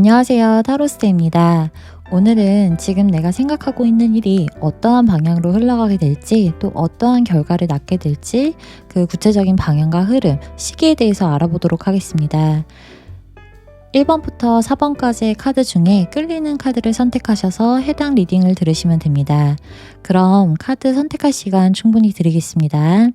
안녕하세요. 타로스입니다. 오늘은 지금 내가 생각하고 있는 일이 어떠한 방향으로 흘러가게 될지, 또 어떠한 결과를 낳게 될지 그 구체적인 방향과 흐름, 시기에 대해서 알아보도록 하겠습니다. 1번부터 4번까지의 카드 중에 끌리는 카드를 선택하셔서 해당 리딩을 들으시면 됩니다. 그럼 카드 선택할 시간 충분히 드리겠습니다.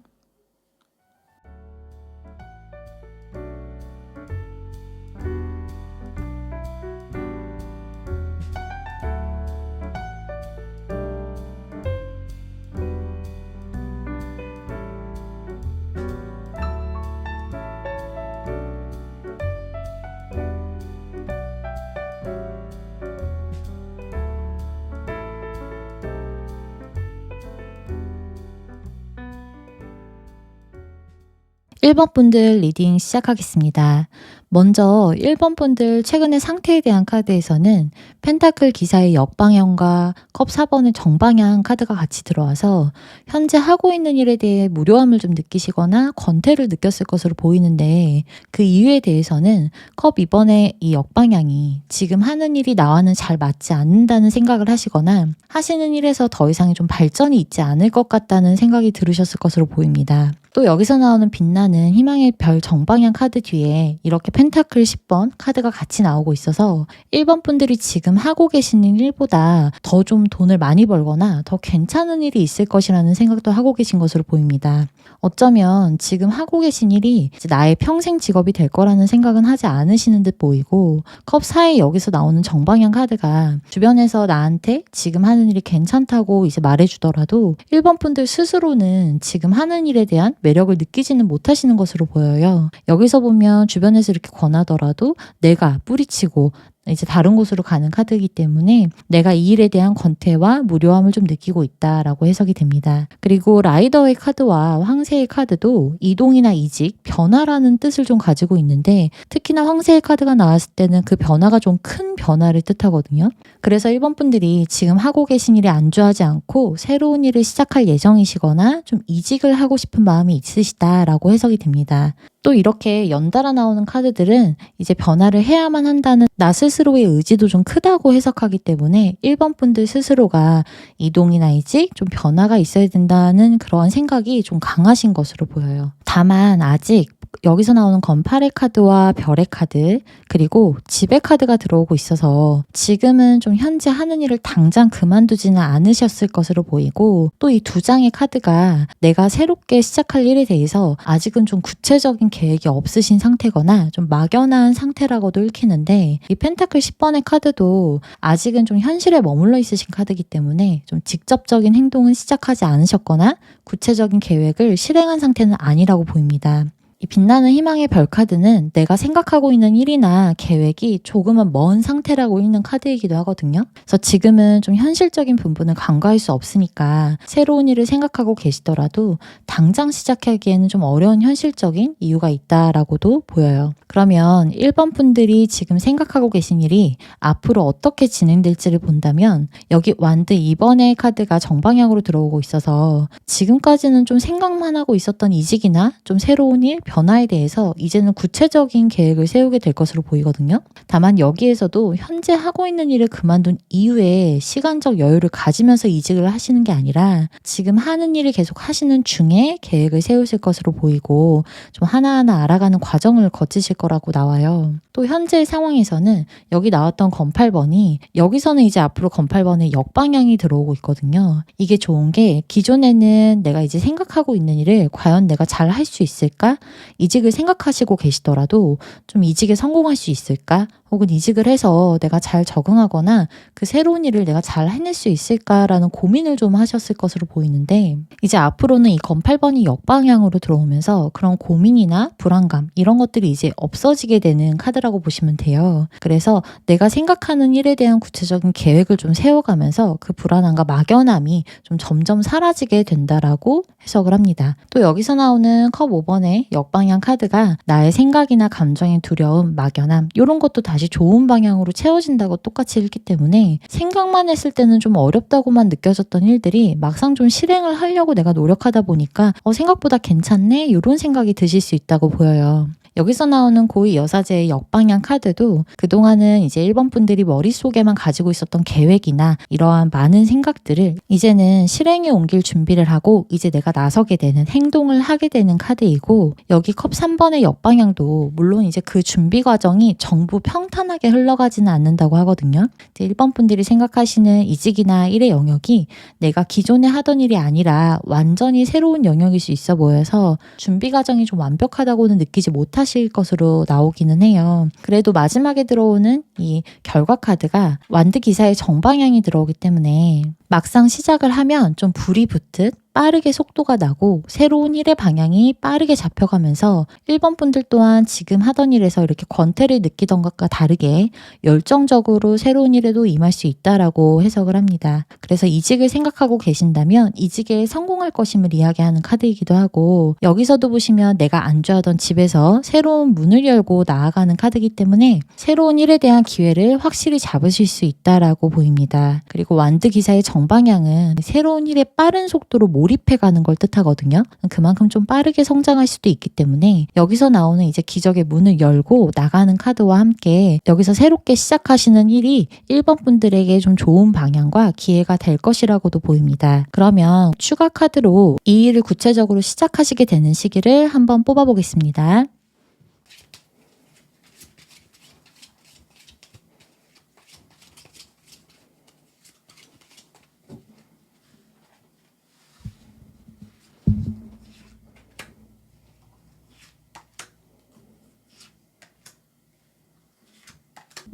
1번 분들 리딩 시작하겠습니다. 먼저 1번 분들 최근의 상태에 대한 카드에서는 펜타클 기사의 역방향과 컵 4번의 정방향 카드가 같이 들어와서 현재 하고 있는 일에 대해 무료함을 좀 느끼시거나 권태를 느꼈을 것으로 보이는데, 그 이유에 대해서는 컵 2번의 이 역방향이 지금 하는 일이 나와는 잘 맞지 않는다는 생각을 하시거나 하시는 일에서 더 이상의 좀 발전이 있지 않을 것 같다는 생각이 들으셨을 것으로 보입니다. 또 여기서 나오는 빛나는 희망의 별 정방향 카드 뒤에 이렇게 펜타클 10번 카드가 같이 나오고 있어서 1번 분들이 지금 하고 계시는 일보다 더 좀 돈을 많이 벌거나 더 괜찮은 일이 있을 것이라는 생각도 하고 계신 것으로 보입니다. 어쩌면 지금 하고 계신 일이 이제 나의 평생 직업이 될 거라는 생각은 하지 않으시는 듯 보이고, 컵 4에 여기서 나오는 정방향 카드가 주변에서 나한테 지금 하는 일이 괜찮다고 이제 말해주더라도 1번 분들 스스로는 지금 하는 일에 대한 매력을 느끼지는 못하시는 것으로 보여요. 여기서 보면 주변에서 이렇게 권하더라도 내가 뿌리치고 이제 다른 곳으로 가는 카드이기 때문에 내가 이 일에 대한 권태와 무료함을 좀 느끼고 있다라고 해석이 됩니다. 그리고 라이더의 카드와 황새의 카드도 이동이나 이직, 변화라는 뜻을 좀 가지고 있는데, 특히나 황새의 카드가 나왔을 때는 그 변화가 좀 큰 변화를 뜻하거든요. 그래서 1번 분들이 지금 하고 계신 일에 안주하지 않고 새로운 일을 시작할 예정이시거나 좀 이직을 하고 싶은 마음이 있으시다라고 해석이 됩니다. 또 이렇게 연달아 나오는 카드들은 이제 변화를 해야만 한다는 나 스스로의 의지도 좀 크다고 해석하기 때문에 1번 분들 스스로가 이동이나 이직, 좀 변화가 있어야 된다는 그런 생각이 좀 강하신 것으로 보여요. 다만 아직 여기서 나오는 건팔의 카드와 별의 카드, 그리고 집의 카드가 들어오고 있어서 지금은 좀 현재 하는 일을 당장 그만두지는 않으셨을 것으로 보이고, 또 이 두 장의 카드가 내가 새롭게 시작할 일에 대해서 아직은 좀 구체적인 계획이 없으신 상태거나 좀 막연한 상태라고도 읽히는데, 이 펜타클 10번의 카드도 아직은 좀 현실에 머물러 있으신 카드이기 때문에 좀 직접적인 행동은 시작하지 않으셨거나 구체적인 계획을 실행한 상태는 아니라고 보입니다. 이 빛나는 희망의 별 카드는 내가 생각하고 있는 일이나 계획이 조금은 먼 상태라고 읽는 카드이기도 하거든요. 그래서 지금은 좀 현실적인 부분을 간과할 수 없으니까 새로운 일을 생각하고 계시더라도 당장 시작하기에는 좀 어려운 현실적인 이유가 있다라고도 보여요. 그러면 1번 분들이 지금 생각하고 계신 일이 앞으로 어떻게 진행될지를 본다면, 여기 완드 2번의 카드가 정방향으로 들어오고 있어서 지금까지는 좀 생각만 하고 있었던 이직이나 좀 새로운 일, 변화에 대해서 이제는 구체적인 계획을 세우게 될 것으로 보이거든요. 다만 여기에서도 현재 하고 있는 일을 그만둔 이후에 시간적 여유를 가지면서 이직을 하시는 게 아니라 지금 하는 일을 계속 하시는 중에 계획을 세우실 것으로 보이고, 좀 하나하나 알아가는 과정을 거치실 거라고 나와요. 또 현재의 상황에서는 여기 나왔던 건팔번이 여기서는 이제 앞으로 건팔번의 역방향이 들어오고 있거든요. 이게 좋은 게, 기존에는 내가 이제 생각하고 있는 일을 과연 내가 잘 할 수 있을까? 이직을 생각하시고 계시더라도 좀 이직에 성공할 수 있을까? 혹은 이직을 해서 내가 잘 적응하거나 그 새로운 일을 내가 잘 해낼 수 있을까라는 고민을 좀 하셨을 것으로 보이는데, 이제 앞으로는 이 건팔번이 역방향으로 들어오면서 그런 고민이나 불안감 이런 것들이 이제 없어지게 되는 카드라고 보시면 돼요. 그래서 내가 생각하는 일에 대한 구체적인 계획을 좀 세워가면서 그 불안함과 막연함이 좀 점점 사라지게 된다라고 해석을 합니다. 또 여기서 나오는 컵 5번의 역방향 카드가 나의 생각이나 감정의 두려움, 막연함 이런 것도 다시 좋은 방향으로 채워진다고 똑같이 읽기 때문에, 생각만 했을 때는 좀 어렵다고만 느껴졌던 일들이 막상 좀 실행을 하려고 내가 노력하다 보니까 생각보다 괜찮네 이런 생각이 드실 수 있다고 보여요. 여기서 나오는 고위 여사제의 역방향 카드도 그동안은 이제 1번 분들이 머릿속에만 가지고 있었던 계획이나 이러한 많은 생각들을 이제는 실행에 옮길 준비를 하고 이제 내가 나서게 되는 행동을 하게 되는 카드이고, 여기 컵 3번의 역방향도 물론 이제 그 준비 과정이 전부 평탄하게 흘러가지는 않는다고 하거든요. 이제 1번 분들이 생각하시는 이직이나 일의 영역이 내가 기존에 하던 일이 아니라 완전히 새로운 영역일 수 있어 보여서 준비 과정이 좀 완벽하다고는 느끼지 못하실 것으로 나오기는 해요. 그래도 마지막에 들어오는 이 결과 카드가 완드 기사의 정방향이 들어오기 때문에 막상 시작을 하면 좀 불이 붙듯 빠르게 속도가 나고 새로운 일의 방향이 빠르게 잡혀가면서 1번 분들 또한 지금 하던 일에서 이렇게 권태를 느끼던 것과 다르게 열정적으로 새로운 일에도 임할 수 있다라고 해석을 합니다. 그래서 이직을 생각하고 계신다면 이직에 성공할 것임을 이야기하는 카드이기도 하고, 여기서도 보시면 내가 안주하던 집에서 새로운 문을 열고 나아가는 카드이기 때문에 새로운 일에 대한 기회를 확실히 잡으실 수 있다라고 보입니다. 그리고 완드 기사의 정방향은 새로운 일에 빠른 속도로 몰입해가는 걸 뜻하거든요. 그만큼 좀 빠르게 성장할 수도 있기 때문에 여기서 나오는 이제 기적의 문을 열고 나가는 카드와 함께 여기서 새롭게 시작하시는 일이 1번 분들에게 좀 좋은 방향과 기회가 될 것이라고도 보입니다. 그러면 추가 카드로 이 일을 구체적으로 시작하시게 되는 시기를 한번 뽑아보겠습니다.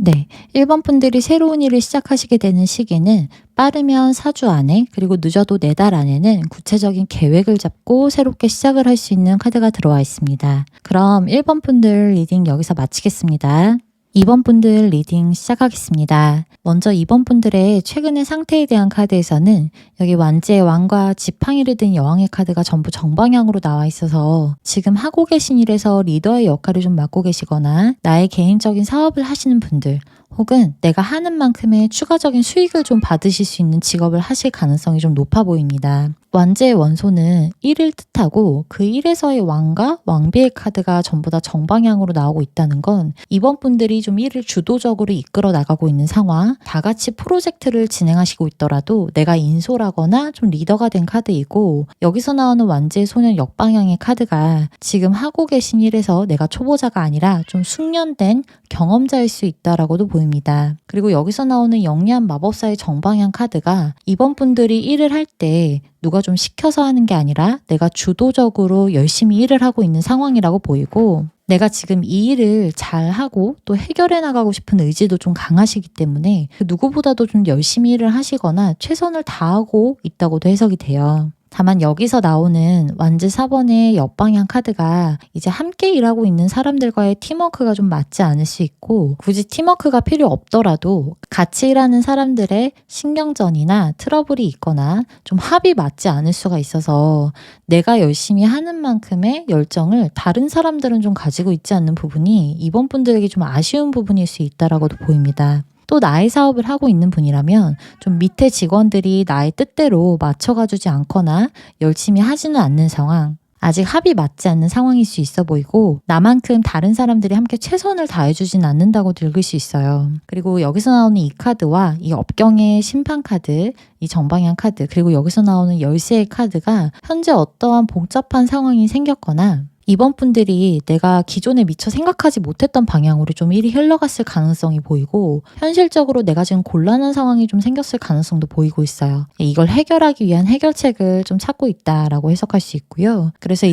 네, 1번 분들이 새로운 일을 시작하시게 되는 시기는 빠르면 4주 안에, 그리고 늦어도 4달 안에는 구체적인 계획을 잡고 새롭게 시작을 할 수 있는 카드가 들어와 있습니다. 그럼 1번 분들 리딩 여기서 마치겠습니다. 2번 분들 리딩 시작하겠습니다. 먼저 2번 분들의 최근의 상태에 대한 카드에서는 여기 완지의 왕과 지팡이를 든 여왕의 카드가 전부 정방향으로 나와 있어서 지금 하고 계신 일에서 리더의 역할을 좀 맡고 계시거나 나의 개인적인 사업을 하시는 분들, 혹은 내가 하는 만큼의 추가적인 수익을 좀 받으실 수 있는 직업을 하실 가능성이 좀 높아 보입니다. 완제의 원소는 1을 뜻하고 그 1에서의 왕과 왕비의 카드가 전부 다 정방향으로 나오고 있다는 건 이번 분들이 좀 일을 주도적으로 이끌어 나가고 있는 상황, 다 같이 프로젝트를 진행하시고 있더라도 내가 인솔하거나 좀 리더가 된 카드이고, 여기서 나오는 완제의 소년 역방향의 카드가 지금 하고 계신 일에서 내가 초보자가 아니라 좀 숙련된 경험자일 수 있다라고도 보입니다. 그리고 여기서 나오는 영리한 마법사의 정방향 카드가 이번 분들이 일을 할 때 누가 좀 시켜서 하는 게 아니라 내가 주도적으로 열심히 일을 하고 있는 상황이라고 보이고, 내가 지금 이 일을 잘하고 또 해결해 나가고 싶은 의지도 좀 강하시기 때문에 그 누구보다도 좀 열심히 일을 하시거나 최선을 다하고 있다고도 해석이 돼요. 다만 여기서 나오는 완즈 4번의 역방향 카드가 이제 함께 일하고 있는 사람들과의 팀워크가 좀 맞지 않을 수 있고, 굳이 팀워크가 필요 없더라도 같이 일하는 사람들의 신경전이나 트러블이 있거나 좀 합이 맞지 않을 수가 있어서 내가 열심히 하는 만큼의 열정을 다른 사람들은 좀 가지고 있지 않는 부분이 이번 분들에게 좀 아쉬운 부분일 수 있다라고도 보입니다. 또 나의 사업을 하고 있는 분이라면 좀 밑에 직원들이 나의 뜻대로 맞춰가주지 않거나 열심히 하지는 않는 상황, 아직 합이 맞지 않는 상황일 수 있어 보이고, 나만큼 다른 사람들이 함께 최선을 다해주진 않는다고 읽을 수 있어요. 그리고 여기서 나오는 이 카드와 이 업경의 심판 카드, 이 정방향 카드, 그리고 여기서 나오는 열쇠의 카드가 현재 어떠한 복잡한 상황이 생겼거나 이번 분들이 내가 기존에 미처 생각하지 못했던 방향으로 좀 일이 흘러갔을 가능성이 보이고, 현실적으로 내가 지금 곤란한 상황이 좀 생겼을 가능성도 보이고 있어요. 이걸 해결하기 위한 해결책을 좀 찾고 있다라고 해석할 수 있고요. 그래서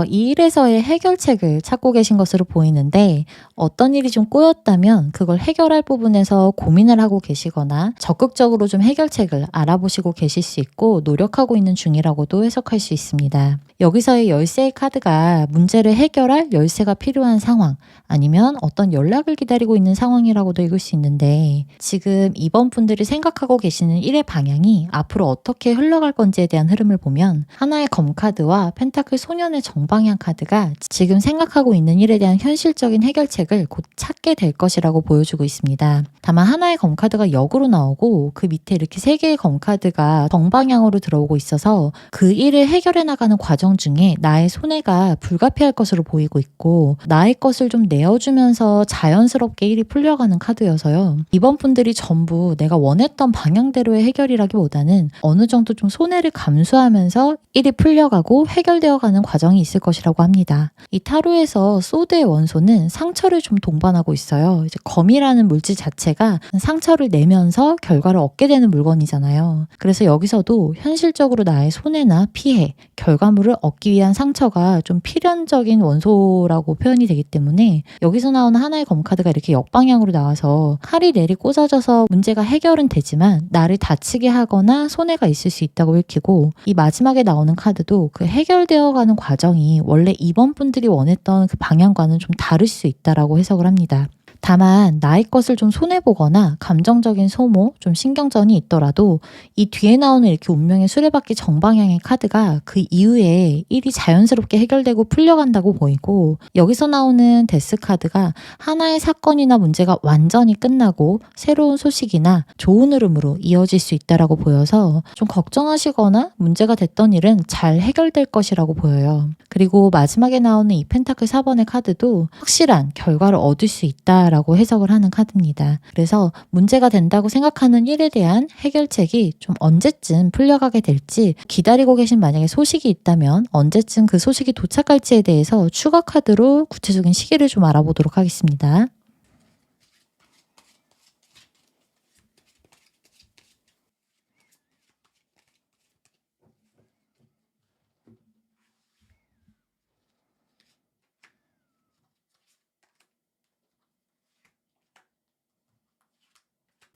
이 일에서의 해결책을 찾고 계신 것으로 보이는데, 어떤 일이 좀 꼬였다면 그걸 해결할 부분에서 고민을 하고 계시거나 적극적으로 좀 해결책을 알아보시고 계실 수 있고 노력하고 있는 중이라고도 해석할 수 있습니다. 여기서의 열쇠의 카드가 문제를 해결할 열쇠가 필요한 상황, 아니면 어떤 연락을 기다리고 있는 상황이라고도 읽을 수 있는데, 지금 이번 분들이 생각하고 계시는 일의 방향이 앞으로 어떻게 흘러갈 건지에 대한 흐름을 보면 하나의 검 카드와 펜타클 소년 소년의 정방향 카드가 지금 생각하고 있는 일에 대한 현실적인 해결책을 곧 찾게 될 것이라고 보여주고 있습니다. 다만 하나의 검카드가 역으로 나오고 그 밑에 이렇게 3개의 검카드가 정방향으로 들어오고 있어서 그 일을 해결해 나가는 과정 중에 나의 손해가 불가피할 것으로 보이고 있고 나의 것을 좀 내어주면서 자연스럽게 일이 풀려가는 카드여서요. 이번 분들이 전부 내가 원했던 방향대로의 해결이라기보다는 어느 정도 좀 손해를 감수하면서 일이 풀려가고 해결되어가는 과정이 있을 것이라고 합니다. 이 타로에서 소드의 원소는 상처를 좀 동반하고 있어요. 이제 검이라는 물질 자체가 상처를 내면서 결과를 얻게 되는 물건이잖아요. 그래서 여기서도 현실적으로 나의 손해나 피해, 결과물을 얻기 위한 상처가 좀 필연적인 원소라고 표현이 되기 때문에 여기서 나오는 하나의 검카드가 이렇게 역방향으로 나와서 칼이 내리 꽂아져서 문제가 해결은 되지만 나를 다치게 하거나 손해가 있을 수 있다고 읽히고, 이 마지막에 나오는 카드도 그 해결되어가는 과정이 원래 이번 분들이 원했던 그 방향과는 좀 다를 수 있다라고 해석을 합니다. 다만 나의 것을 좀 손해보거나 감정적인 소모, 좀 신경전이 있더라도 이 뒤에 나오는 이렇게 운명의 수레바퀴 정방향의 카드가 그 이후에 일이 자연스럽게 해결되고 풀려간다고 보이고, 여기서 나오는 데스 카드가 하나의 사건이나 문제가 완전히 끝나고 새로운 소식이나 좋은 흐름으로 이어질 수 있다라고 보여서 좀 걱정하시거나 문제가 됐던 일은 잘 해결될 것이라고 보여요. 그리고 마지막에 나오는 이 펜타클 4번의 카드도 확실한 결과를 얻을 수 있다 라고 해석을 하는 카드입니다. 그래서 문제가 된다고 생각하는 일에 대한 해결책이 좀 언제쯤 풀려가게 될지, 기다리고 계신 만약에 소식이 있다면 언제쯤 그 소식이 도착할지에 대해서 추가 카드로 구체적인 시기를 좀 알아보도록 하겠습니다.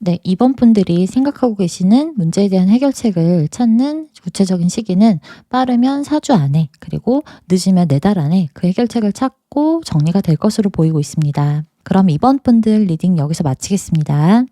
네, 이번 분들이 생각하고 계시는 문제에 대한 해결책을 찾는 구체적인 시기는 빠르면 4주 안에, 그리고 늦으면 4달 안에 그 해결책을 찾고 정리가 될 것으로 보이고 있습니다. 그럼 이번 분들 리딩 여기서 마치겠습니다.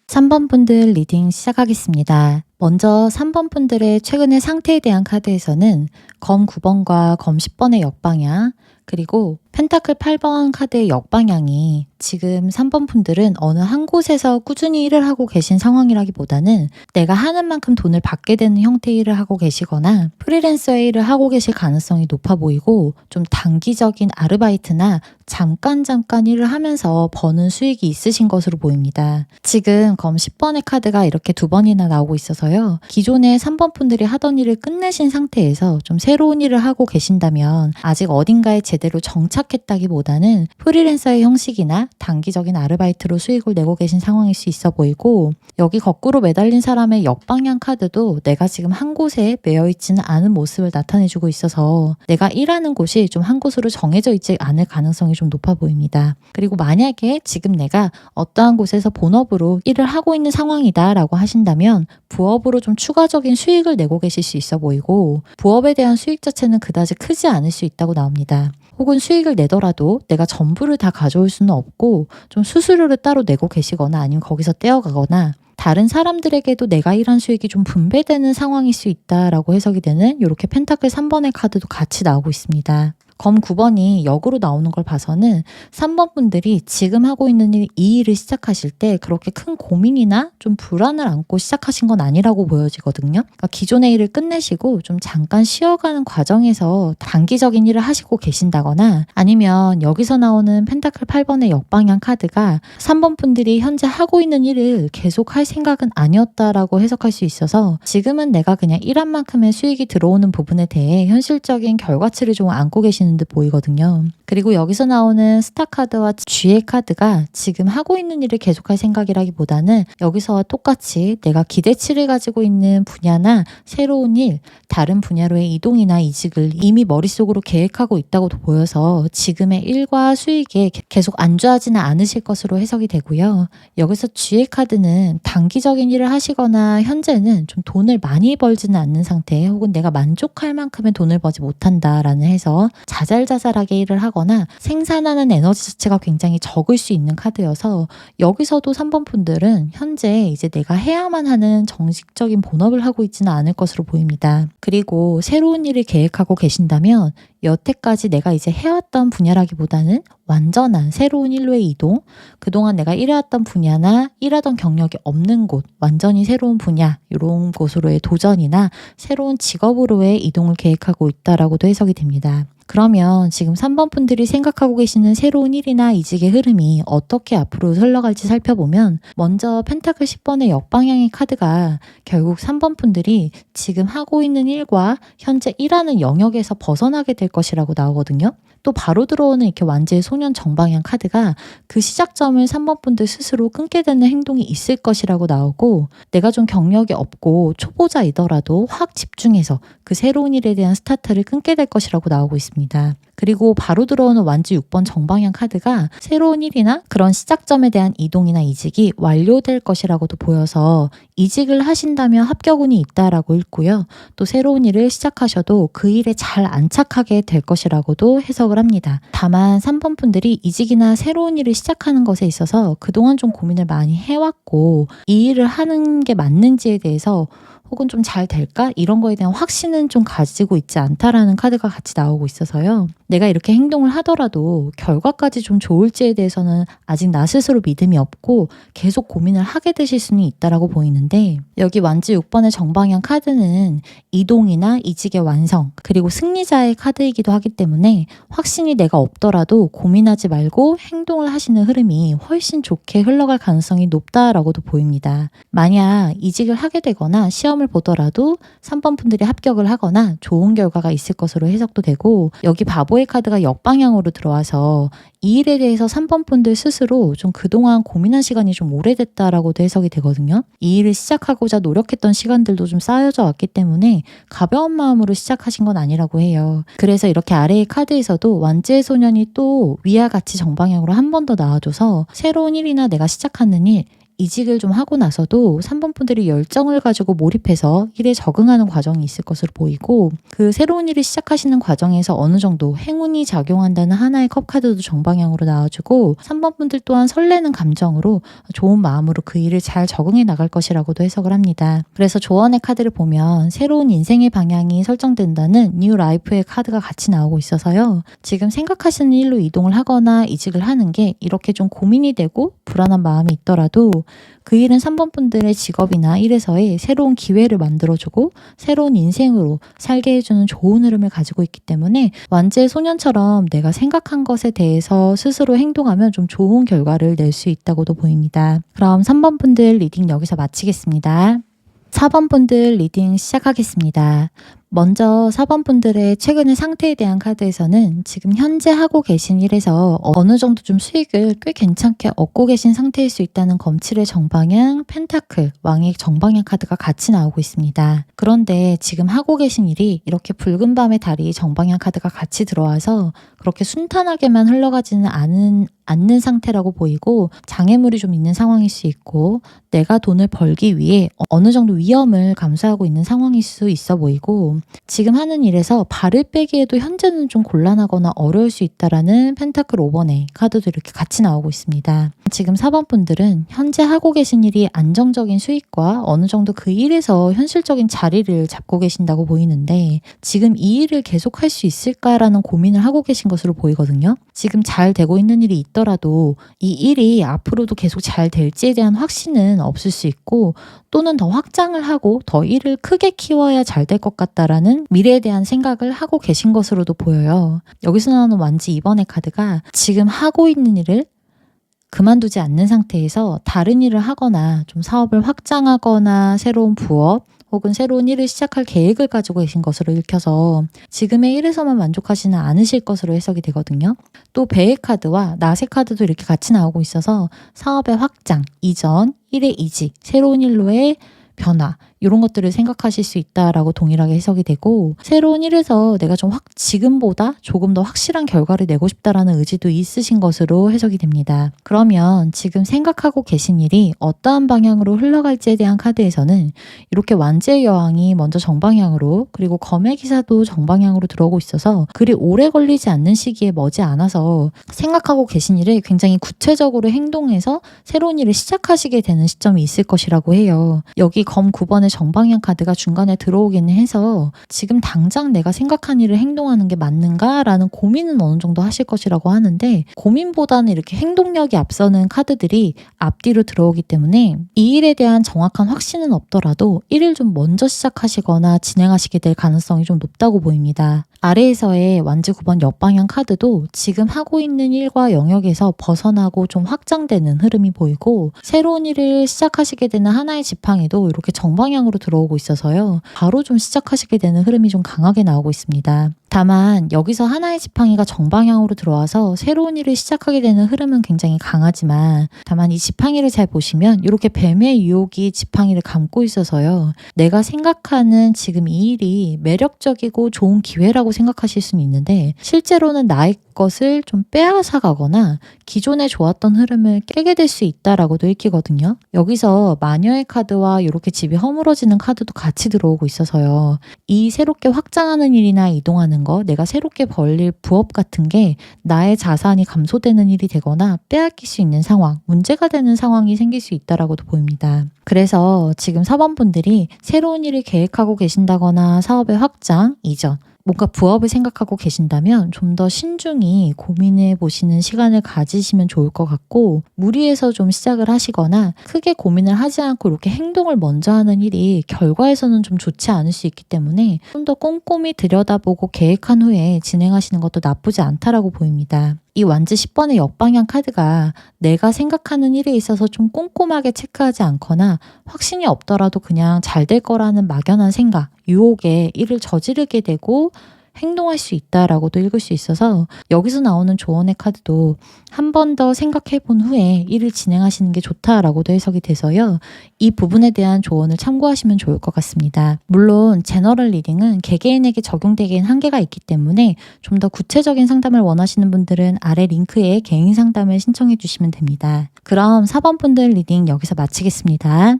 3번 분들 리딩 시작하겠습니다. 먼저 3번 분들의 최근의 상태에 대한 카드에서는 검 9번과 검 10번의 역방향, 그리고 펜타클 8번 카드의 역방향이 지금 3번 분들은 어느 한 곳에서 꾸준히 일을 하고 계신 상황이라기보다는 내가 하는 만큼 돈을 받게 되는 형태의 일을 하고 계시거나 프리랜서의 일을 하고 계실 가능성이 높아 보이고, 좀 단기적인 아르바이트나 잠깐 일을 하면서 버는 수익이 있으신 것으로 보입니다. 지금 검 10번의 카드가 이렇게 2번이나 나오고 있어서요. 기존에 3번 분들이 하던 일을 끝내신 상태에서 좀 새로운 일을 하고 계신다면 아직 어딘가에 제대로 정착했다기보다는 프리랜서의 형식이나 단기적인 아르바이트로 수익을 내고 계신 상황일 수 있어 보이고, 여기 거꾸로 매달린 사람의 역방향 카드도 내가 지금 한 곳에 매여 있지는 않은 모습을 나타내주고 있어서 내가 일하는 곳이 좀 한 곳으로 정해져 있지 않을 가능성이 좀 높아 보입니다. 그리고 만약에 지금 내가 어떠한 곳에서 본업으로 일을 하고 있는 상황이다 라고 하신다면 부업으로 좀 추가적인 수익을 내고 계실 수 있어 보이고, 부업에 대한 수익 자체는 그다지 크지 않을 수 있다고 나옵니다. 혹은 수익을 내더라도 내가 전부를 다 가져올 수는 없고 좀 수수료를 따로 내고 계시거나 아니면 거기서 떼어가거나 다른 사람들에게도 내가 일한 수익이 좀 분배되는 상황일 수 있다라고 해석이 되는 이렇게 펜타클 3번의 카드도 같이 나오고 있습니다. 검 9번이 역으로 나오는 걸 봐서는 3번 분들이 지금 하고 있는 이 일을 시작하실 때 그렇게 큰 고민이나 좀 불안을 안고 시작하신 건 아니라고 보여지거든요. 그러니까 기존의 일을 끝내시고 좀 잠깐 쉬어가는 과정에서 단기적인 일을 하시고 계신다거나, 아니면 여기서 나오는 펜타클 8번의 역방향 카드가 3번 분들이 현재 하고 있는 일을 계속 할 생각은 아니었다라고 해석할 수 있어서 지금은 내가 그냥 일한 만큼의 수익이 들어오는 부분에 대해 현실적인 결과치를 좀 안고 계시는 듯 보이거든요. 그리고 여기서 나오는 스타 카드와 쥐의 카드가 지금 하고 있는 일을 계속할 생각이라기보다는 여기서와 똑같이 내가 기대치를 가지고 있는 분야나 새로운 일, 다른 분야로의 이동이나 이직을 이미 머릿속으로 계획하고 있다고도 보여서 지금의 일과 수익에 계속 안주하지는 않으실 것으로 해석이 되고요. 여기서 쥐의 카드는 단기적인 일을 하시거나 현재는 좀 돈을 많이 벌지는 않는 상태, 혹은 내가 만족할 만큼의 돈을 벌지 못한다라는 해서 자잘자잘하게 일을 하거나 하거나 생산하는 에너지 자체가 굉장히 적을 수 있는 카드여서 여기서도 3번 분들은 현재 이제 내가 해야만 하는 정식적인 본업을 하고 있지는 않을 것으로 보입니다. 그리고 새로운 일을 계획하고 계신다면 여태까지 내가 이제 해왔던 분야라기보다는 완전한 새로운 일로의 이동, 그동안 내가 일해왔던 분야나 일하던 경력이 없는 곳, 완전히 새로운 분야, 이런 곳으로의 도전이나 새로운 직업으로의 이동을 계획하고 있다라고도 해석이 됩니다. 그러면 지금 3번 분들이 생각하고 계시는 새로운 일이나 이직의 흐름이 어떻게 앞으로 흘러갈지 살펴보면 먼저 펜타클 10번의 역방향의 카드가 결국 3번 분들이 지금 하고 있는 일과 현재 일하는 영역에서 벗어나게 될 것이라고 나오거든요. 또 바로 들어오는 이렇게 완지의 소년 정방향 카드가 그 시작점을 3번 분들 스스로 끊게 되는 행동이 있을 것이라고 나오고 내가 좀 경력이 없고 초보자이더라도 확 집중해서 그 새로운 일에 대한 스타트를 끊게 될 것이라고 나오고 있습니다. 그리고 바로 들어오는 완지 6번 정방향 카드가 새로운 일이나 그런 시작점에 대한 이동이나 이직이 완료될 것이라고도 보여서 이직을 하신다면 합격운이 있다라고 읽고요. 또 새로운 일을 시작하셔도 그 일에 잘 안착하게 될 것이라고도 해석을 합니다. 다만 3번 분들이 이직이나 새로운 일을 시작하는 것에 있어서 그동안 좀 고민을 많이 해왔고 이 일을 하는 게 맞는지에 대해서 혹은 좀 잘 될까? 이런 거에 대한 확신은 좀 가지고 있지 않다라는 카드가 같이 나오고 있어서요. 내가 이렇게 행동을 하더라도 결과까지 좀 좋을지에 대해서는 아직 나 스스로 믿음이 없고 계속 고민을 하게 되실 수는 있다라고 보이는데 여기 완지 6번의 정방향 카드는 이동이나 이직의 완성 그리고 승리자의 카드이기도 하기 때문에 확신이 내가 없더라도 고민하지 말고 행동을 하시는 흐름이 훨씬 좋게 흘러갈 가능성이 높다라고도 보입니다. 만약 이직을 하게 되거나 시험을 보더라도 3번 분들이 합격을 하거나 좋은 결과가 있을 것으로 해석도 되고 여기 바보의 카드가 역방향으로 들어와서 이 일에 대해서 3번 분들 스스로 좀 그동안 고민한 시간이 좀 오래됐다라고도 해석이 되거든요. 이 일을 시작하고자 노력했던 시간들도 좀 쌓여져 왔기 때문에 가벼운 마음으로 시작하신 건 아니라고 해요. 그래서 이렇게 아래의 카드에서도 완지의 소년이 또 위와 같이 정방향으로 한 번 더 나와줘서 새로운 일이나 내가 시작하는 일 이직을 좀 하고 나서도 3번 분들이 열정을 가지고 몰입해서 일에 적응하는 과정이 있을 것으로 보이고 그 새로운 일을 시작하시는 과정에서 어느 정도 행운이 작용한다는 하나의 컵 카드도 정방향으로 나와주고 3번 분들 또한 설레는 감정으로 좋은 마음으로 그 일을 잘 적응해 나갈 것이라고도 해석을 합니다. 그래서 조언의 카드를 보면 새로운 인생의 방향이 설정된다는 뉴 라이프의 카드가 같이 나오고 있어서요. 지금 생각하시는 일로 이동을 하거나 이직을 하는 게 이렇게 좀 고민이 되고 불안한 마음이 있더라도 그 일은 3번 분들의 직업이나 일에서의 새로운 기회를 만들어주고 새로운 인생으로 살게 해주는 좋은 흐름을 가지고 있기 때문에 완지의 소년처럼 내가 생각한 것에 대해서 스스로 행동하면 좀 좋은 결과를 낼 수 있다고도 보입니다. 그럼 3번 분들 리딩 여기서 마치겠습니다. 4번 분들 리딩 시작하겠습니다. 먼저 4번 분들의 최근의 상태에 대한 카드에서는 지금 현재 하고 계신 일에서 어느 정도 좀 수익을 꽤 괜찮게 얻고 계신 상태일 수 있다는 검칠의 정방향, 펜타클, 왕의 정방향 카드가 같이 나오고 있습니다. 그런데 지금 하고 계신 일이 이렇게 붉은 밤의 달이 정방향 카드가 같이 들어와서 그렇게 순탄하게만 흘러가지는 않는 상태라고 보이고 장애물이 좀 있는 상황일 수 있고 내가 돈을 벌기 위해 어느 정도 위험을 감수하고 있는 상황일 수 있어 보이고 지금 하는 일에서 발을 빼기에도 현재는 좀 곤란하거나 어려울 수 있다라는 펜타클 5번의 카드도 이렇게 같이 나오고 있습니다. 지금 4번 분들은 현재 하고 계신 일이 안정적인 수익과 어느 정도 그 일에서 현실적인 자리를 잡고 계신다고 보이는데 지금 이 일을 계속 할 수 있을까라는 고민을 하고 계신 것으로 보이거든요. 지금 잘 되고 있는 일이 있더라도 이 일이 앞으로도 계속 잘 될지에 대한 확신은 없을 수 있고 또는 더 확장을 하고 더 일을 크게 키워야 잘 될 것 같다라는 미래에 대한 생각을 하고 계신 것으로도 보여요. 여기서 나오는 완지 2번의 카드가 지금 하고 있는 일을 그만두지 않는 상태에서 다른 일을 하거나 좀 사업을 확장하거나 새로운 부업 혹은 새로운 일을 시작할 계획을 가지고 계신 것으로 읽혀서 지금의 일에서만 만족하지는 않으실 것으로 해석이 되거든요. 또 배의 카드와 낫의 카드도 이렇게 같이 나오고 있어서 사업의 확장, 이전, 일의 이직, 새로운 일로의 변화 이런 것들을 생각하실 수 있다라고 동일하게 해석이 되고, 새로운 일에서 내가 좀 지금보다 조금 더 확실한 결과를 내고 싶다라는 의지도 있으신 것으로 해석이 됩니다. 그러면 지금 생각하고 계신 일이 어떠한 방향으로 흘러갈지에 대한 카드에서는 이렇게 완지의 여왕이 먼저 정방향으로, 그리고 검의 기사도 정방향으로 들어오고 있어서 그리 오래 걸리지 않는 시기에 머지않아서 생각하고 계신 일을 굉장히 구체적으로 행동해서 새로운 일을 시작하시게 되는 시점이 있을 것이라고 해요. 여기 검 9번의 정방향 카드가 중간에 들어오기는 해서 지금 당장 내가 생각한 일을 행동하는 게 맞는가? 라는 고민은 어느 정도 하실 것이라고 하는데, 고민보다는 이렇게 행동력이 앞서는 카드들이 앞뒤로 들어오기 때문에 이 일에 대한 정확한 확신은 없더라도 일을 좀 먼저 시작하시거나 진행하시게 될 가능성이 좀 높다고 보입니다. 아래에서의 완지 9번 역방향 카드도 지금 하고 있는 일과 영역에서 벗어나고 좀 확장되는 흐름이 보이고, 새로운 일을 시작하시게 되는 하나의 지팡이도 이렇게 정방향으로 들어오고 있어서요. 바로 좀 시작하시게 되는 흐름이 좀 강하게 나오고 있습니다. 다만 여기서 하나의 지팡이가 정방향으로 들어와서 새로운 일을 시작하게 되는 흐름은 굉장히 강하지만, 다만 이 지팡이를 잘 보시면 이렇게 뱀의 유혹이 지팡이를 감고 있어서요. 내가 생각하는 지금 이 일이 매력적이고 좋은 기회라고 생각하실 수는 있는데, 실제로는 나의 것을 좀 빼앗아 가거나 기존에 좋았던 흐름을 깨게 될 수 있다라고도 읽히거든요. 여기서 마녀의 카드와 이렇게 집이 허물어지는 카드도 같이 들어오고 있어서요. 이 새롭게 확장하는 일이나 이동하는 거, 내가 새롭게 벌릴 부업 같은 게 나의 자산이 감소되는 일이 되거나 빼앗길 수 있는 상황, 문제가 되는 상황이 생길 수 있다라고도 보입니다. 그래서 지금 사번분들이 새로운 일을 계획하고 계신다거나 사업의 확장, 이전, 뭔가 부업을 생각하고 계신다면 좀 더 신중히 고민해 보시는 시간을 가지시면 좋을 것 같고, 무리해서 좀 시작을 하시거나 크게 고민을 하지 않고 이렇게 행동을 먼저 하는 일이 결과에서는 좀 좋지 않을 수 있기 때문에 좀 더 꼼꼼히 들여다보고 계획한 후에 진행하시는 것도 나쁘지 않다라고 보입니다. 이 완지 10번의 역방향 카드가 내가 생각하는 일에 있어서 좀 꼼꼼하게 체크하지 않거나 확신이 없더라도 그냥 잘 될 거라는 막연한 생각, 유혹에 일을 저지르게 되고 행동할 수 있다라고도 읽을 수 있어서, 여기서 나오는 조언의 카드도 한 번 더 생각해 본 후에 일을 진행하시는 게 좋다라고도 해석이 돼서요. 이 부분에 대한 조언을 참고하시면 좋을 것 같습니다. 물론 제너럴 리딩은 개개인에게 적용되기엔 한계가 있기 때문에 좀 더 구체적인 상담을 원하시는 분들은 아래 링크에 개인 상담을 신청해 주시면 됩니다. 그럼 4번 분들 리딩 여기서 마치겠습니다.